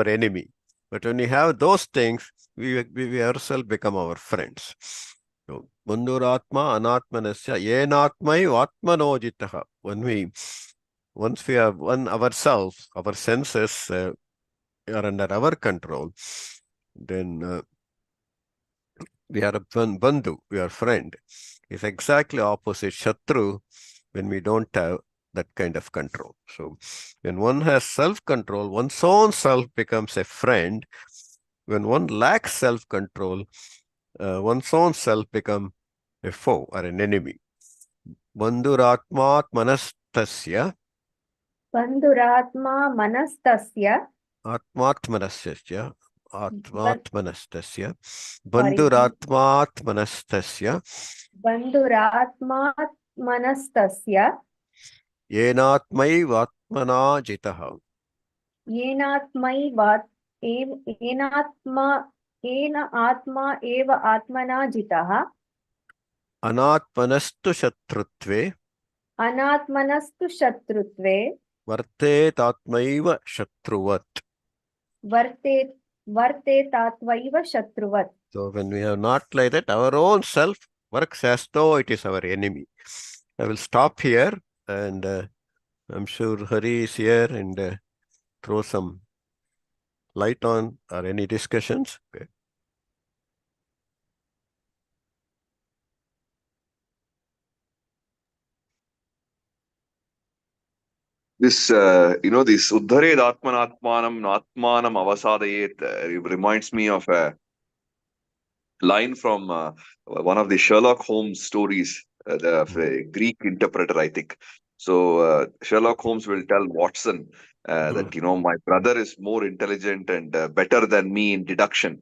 enemy. But when we have those things, we ourselves become our friends. So, Bandhuratma anatmanasya yenatmai atmanojitaha. Once we have won ourselves, our senses are under our control, then we are a bandhu, we are friend. It's exactly opposite Shatru when we don't have that kind of control. So when one has self-control, one's own self becomes a friend. When one lacks self-control, one's own self becomes a foe or an enemy. Bandhuratmat manastasya. Bandhuratma manastasya. Atmatmanastasya. Atmatmanastasya. Sorry. Bandhuratmatmanastasya. Bandhuratmanastasya. Yenatmaivatmana jitaha. येन आत्मा एव आत्मना जितः. अनात्मनस्तु शत्रुत्वे. अनात्मनस्तु शत्रुत्वे. वर्तेतात्मैव शत्रुवत्. वर्तेतात्मैव शत्रुवत्. So when we have not like that, our own self works as though it is our enemy. I will stop here, and I'm sure Hari is here and throw some light on or any discussions. Okay. This, this Uddhared Atmanatmanam Atmanam Avasadayet reminds me of a line from one of the Sherlock Holmes stories, of a Greek interpreter, I think. So Sherlock Holmes will tell Watson that, my brother is more intelligent and better than me in deduction.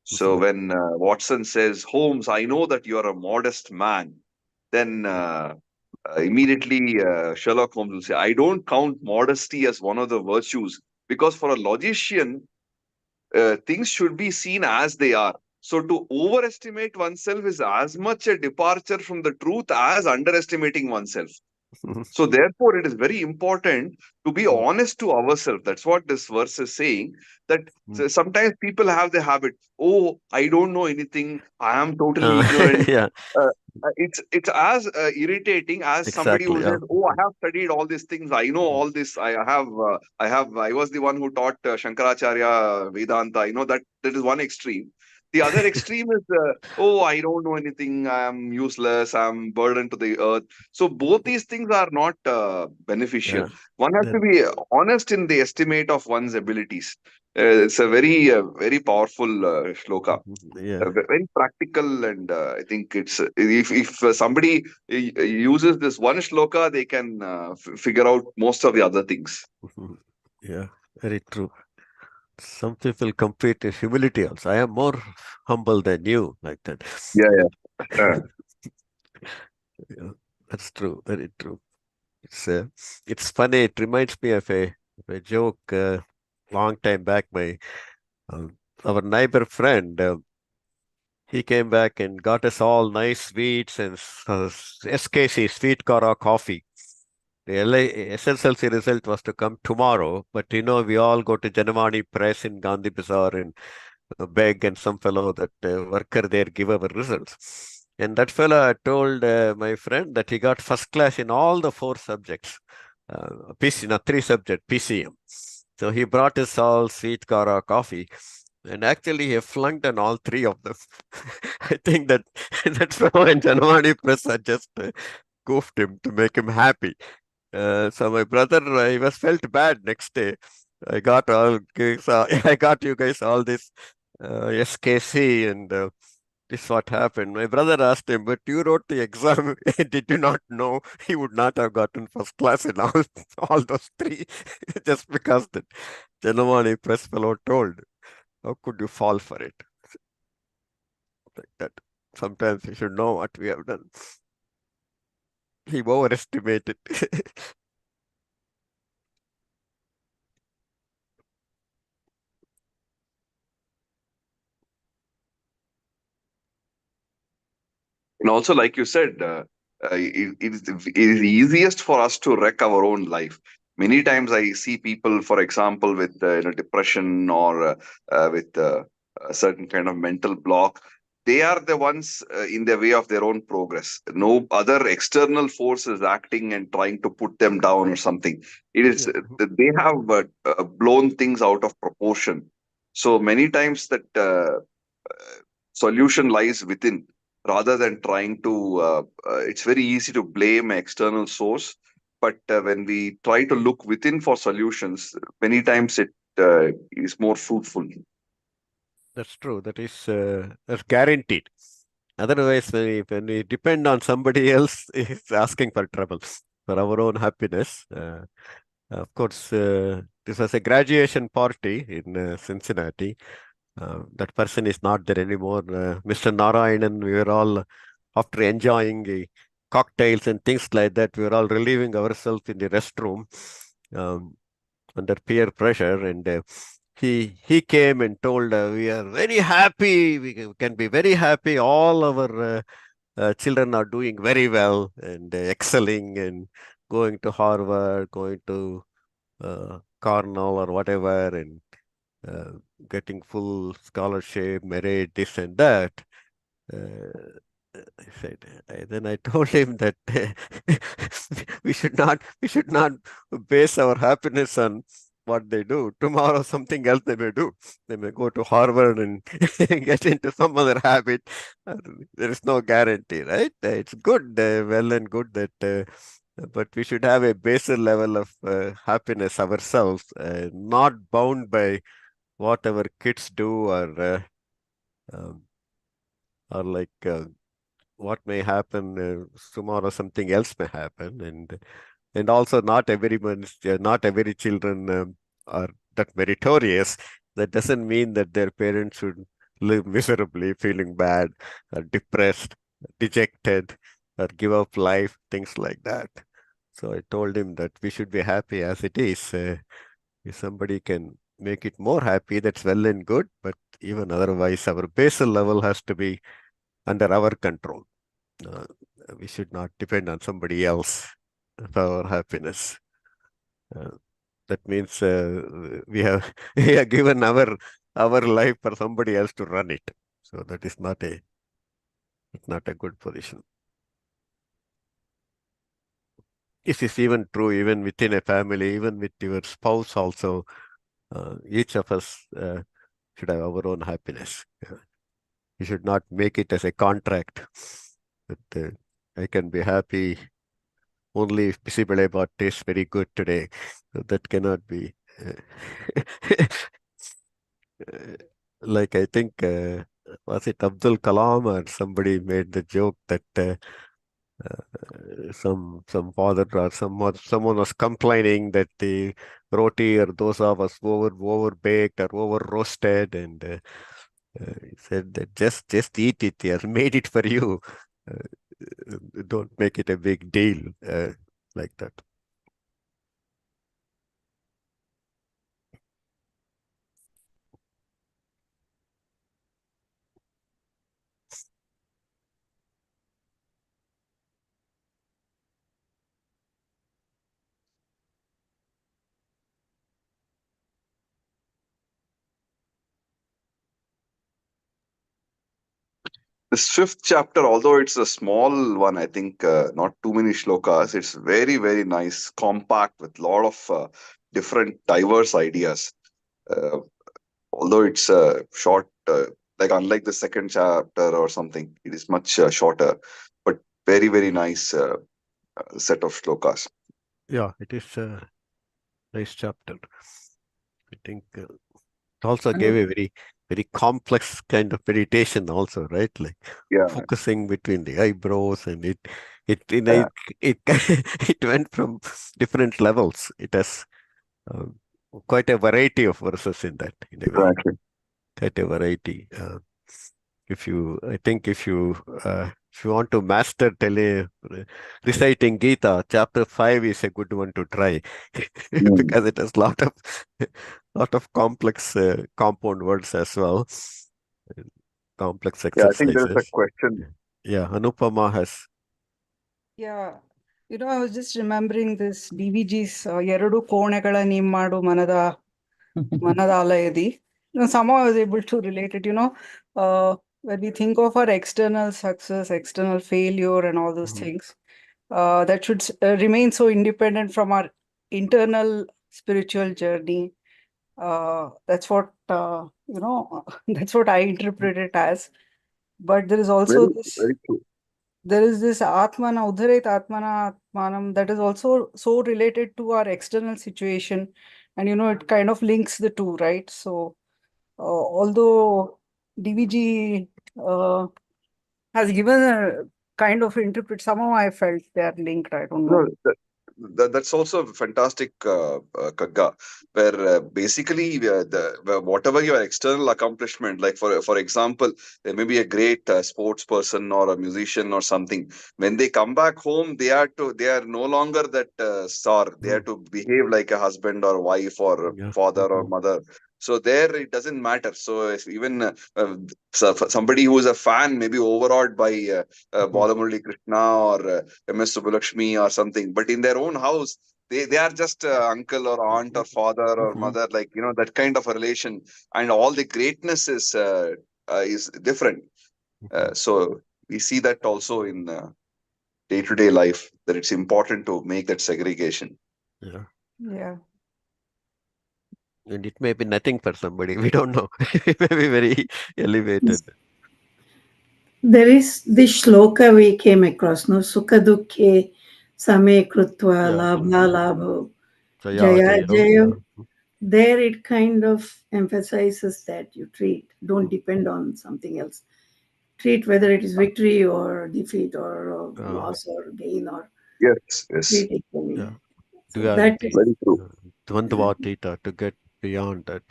So when Watson says, Holmes, I know that you are a modest man, then immediately Sherlock Holmes will say, I don't count modesty as one of the virtues, because for a logician, things should be seen as they are. So to overestimate oneself is as much a departure from the truth as underestimating oneself. So therefore, it is very important to be honest to ourselves. That's what this verse is saying. That sometimes people have the habit, oh, I don't know anything. I am totally ignorant. Yeah. It's as irritating as somebody who says, oh, I have studied all these things. I know all this. I was the one who taught Shankaracharya Vedanta. That is one extreme. The other extreme is, oh, I don't know anything. I am useless. I am burdened to the earth. So both these things are not beneficial. One has to be honest in the estimate of one's abilities. It's a very, very powerful shloka. Very practical, and I think it's if somebody uses this one shloka, they can figure out most of the other things. Yeah, very true. Some people compete in humility also. I am more humble than you, like that. Yeah. Yeah, that's true. Very true. It's funny. It reminds me of a joke. Long time back, our neighbor friend, he came back and got us all nice sweets and SKC, sweet Kara coffee. The SSLC result was to come tomorrow, but we all go to Janavani Press in Gandhi Bazaar and beg, and some fellow, that worker there, give our results. And that fellow told my friend that he got first class in all the 4 subjects. PC, 3 subjects, PCM. So he brought us all sweet Kara coffee. And actually, he flunked on all 3 of them. I think that fellow in Janavani Press had just goofed him to make him happy. So my brother, he was felt bad next day. I got you guys all this SKC, and this is what happened. My brother asked him, but you wrote the exam. Did you not know he would not have gotten first class in all those 3 just because the Janavani Press fellow told? How could you fall for it? Like that. Sometimes we should know what we have done. We overestimate it. And also, like you said, it is easiest for us to wreck our own life. Many times I see people, for example, with depression or with a certain kind of mental block. They are the ones in the way of their own progress. No other external force is acting and trying to put them down or something. It is Yeah. they have blown things out of proportion. So many times that solution lies within rather than trying to it's very easy to blame an external source, but when we try to look within for solutions, many times it is more fruitful. That's true. That's guaranteed. Otherwise, when we depend on somebody else, it's asking for trouble for our own happiness. Of course, this was a graduation party in Cincinnati. That person is not there anymore. Mr. Narayanan, we were all, after enjoying the cocktails and things like that, we were all relieving ourselves in the restroom um, under peer pressure. And he came and told, we are very happy. We can be very happy. All our children are doing very well and excelling and going to Harvard, going to Cornell or whatever, and uh, getting full scholarship, merit, this and that. Uh, I said, then I told him that we should not base our happiness on what they do. Tomorrow, something else they may do. They may go to Harvard and get into some other habit. Uh, There is no guarantee, right? It's good, well and good that, but we should have a baser level of happiness ourselves, not bound by what our kids do um, or like what may happen tomorrow, something else may happen, and also not every children are that meritorious. That doesn't mean that their parents should live miserably, feeling bad, or depressed, dejected, or give up life, things like that. So I told him that we should be happy as it is. If somebody can make it more happy, that's well and good. But even otherwise, our basal level has to be under our control. Uh, we should not depend on somebody else for our happiness. Uh, that means we have we have given our life for somebody else to run it. So that is not a good position. This is even true even within a family, even with your spouse also. Each of us should have our own happiness. You should not make it as a contract. But I can be happy only if Bisibale tastes very good today. So that cannot be. Uh, like I think was it Abdul Kalam or somebody made the joke that some father or someone was complaining that the roti or dosa was over baked or over roasted, and he said that just eat it. He has made it for you. Don't make it a big deal like that. This fifth chapter, although it's a small one, I think not too many shlokas, it's very, very nice, compact with a lot of different, diverse ideas. Uh, Although it's short, like unlike the second chapter or something, it is much shorter, but very, very nice set of shlokas. Yeah, it is a nice chapter. I think it also gave a very complex kind of meditation also, right? Like Yeah, focusing between the eyebrows, and it you know yeah, it it went from different levels. It has um, quite a variety of verses in that, in a way, exactly. quite a variety. I think if you want to master reciting Gita, chapter 5 is a good one to try because it has lot of complex compound words as well, complex Yeah, I think there is a exercises. question. Yeah, Anupama has. Yeah, I was just remembering this DVG's ಎರಡು ಕೋಣೆಗಳ ನಿಮ್ಮಾಡು ಮನದ ಆಲಯದಿ. Somehow I was able to relate it, when we think of our external success, external failure, and all those things, that should remain so independent from our internal spiritual journey. That's what, that's what I interpret it as. But there is also Very, this. very true. There is this Atmana, Udharet Atmana Atmanam, that is also so related to our external situation. And it kind of links the two, right? So, although DVG has given a kind of interpret, somehow I felt they are linked. I don't know. No, that's also fantastic, Kagga, where basically whatever your external accomplishment, like for example, there may be a great sports person or a musician or something. When they come back home, they are no longer that star. They have to behave like a husband or wife or Yeah. father or mother. So there it doesn't matter. So if even somebody who is a fan may be overawed by Balamurali Krishna or MS Subbalakshmi or something, but in their own house, they are just uncle or aunt or father or mother, like that kind of a relation, and all the greatness is different. So we see that also in day-to-day life, that it's important to make that segregation. Yeah. Yeah. And it may be nothing for somebody. We don't know. It may be very elevated. There is this shloka we came across, no? Sukha dukhe same krutva Yeah. labha labho Jaya, jaya Jaya. jaya. Yeah. There it kind of emphasizes that you don't depend on something else. Treat whether it is victory or defeat or loss or gain, or Yes. treat equally. Yeah. So that Duality. is Very true. Dvandvatita, to get beyond that.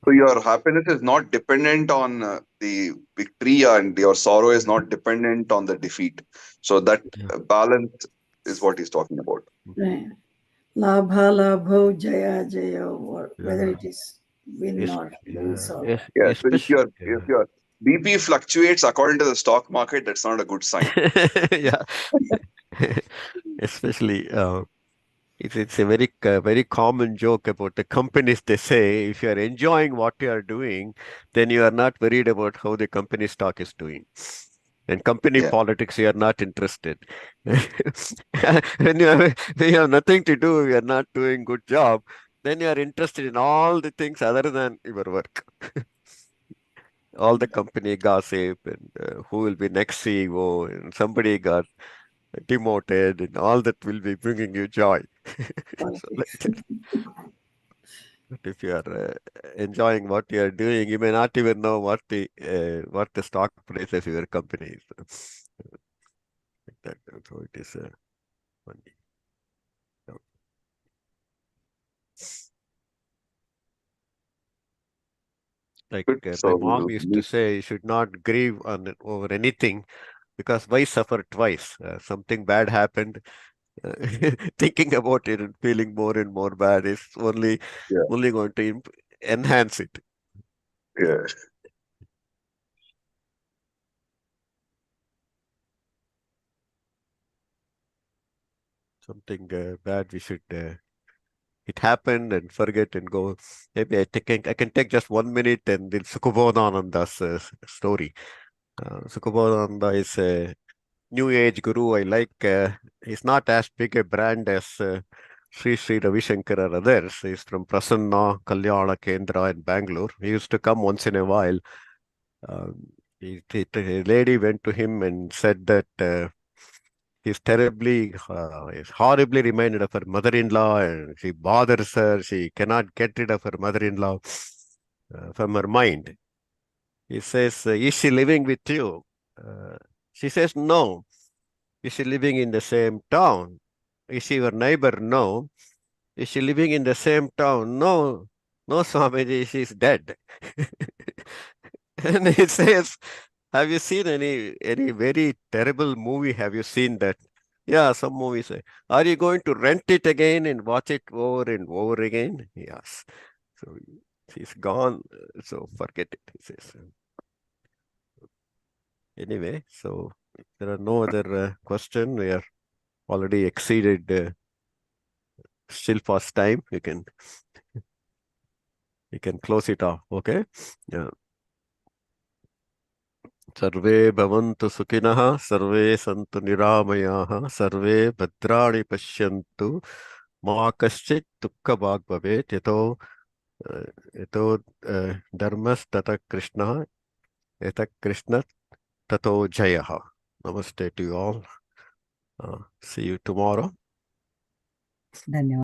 So your happiness is not dependent on the victory, and your sorrow is not dependent on the defeat. So that balance is what he's talking about. right. Labha labho jaya jaya, or whether Yeah. it is win or lose or Yeah. So if Especially. your BP fluctuates according to the stock market, that's not a good sign. Yeah. Especially, it's a very common joke about the companies. They say if you are enjoying what you are doing, then you are not worried about how the company stock is doing. And company Yeah. politics, you are not interested. When you have nothing to do, you are not doing good job, then you are interested in all the things other than your work. All the company gossip and who will be next CEO, and somebody got demoted, and all that will be bringing you joy. So like that. But if you are enjoying what you are doing, you may not even know what the stock price of your company is. Like that. So it is funny. Like Good. my So mom used to say, you should not grieve over anything, because why suffer twice? Something bad happened, thinking about it and feeling more and more bad is only going to enhance it. yeah. Something bad, we should it happened and forget and go. Maybe I can take just 1 minute and the Sukubodhananda's story. Sukubodhananda is a new age guru. I like he's not as big a brand as Sri Ravi Shankar or others. He's from Prasanna Kalyana Kendra in Bangalore. He used to come once in a while. A lady went to him and said that he's horribly reminded of her mother-in-law, and she bothers her. She cannot get rid of her mother-in-law from her mind. He says, is she living with you? She says, no. Is she living in the same town? Is she your neighbor? No. Is she living in the same town? No. No, Swamiji, she's dead. And he says, have you seen any very terrible movie? Have you seen that? Yeah, some movies say, are you going to rent it again and watch it over and over again? Yes. So he's gone. So forget it, he says. Anyway, so if there are no other question, we are already exceeded Shilpa's time. You can close it off. Okay. Yeah. सर्वे भवन्तु सुखिनः सर्वे सन्तु निरामयाः सर्वे भद्राणि पश्यन्तु मा कश्चित् दुःखभाग् भवेत् यतो धर्मस्ततः कृष्णः यतः कृष्ण ततो जयः. Namaste to you all. See you tomorrow. धन्यवाद.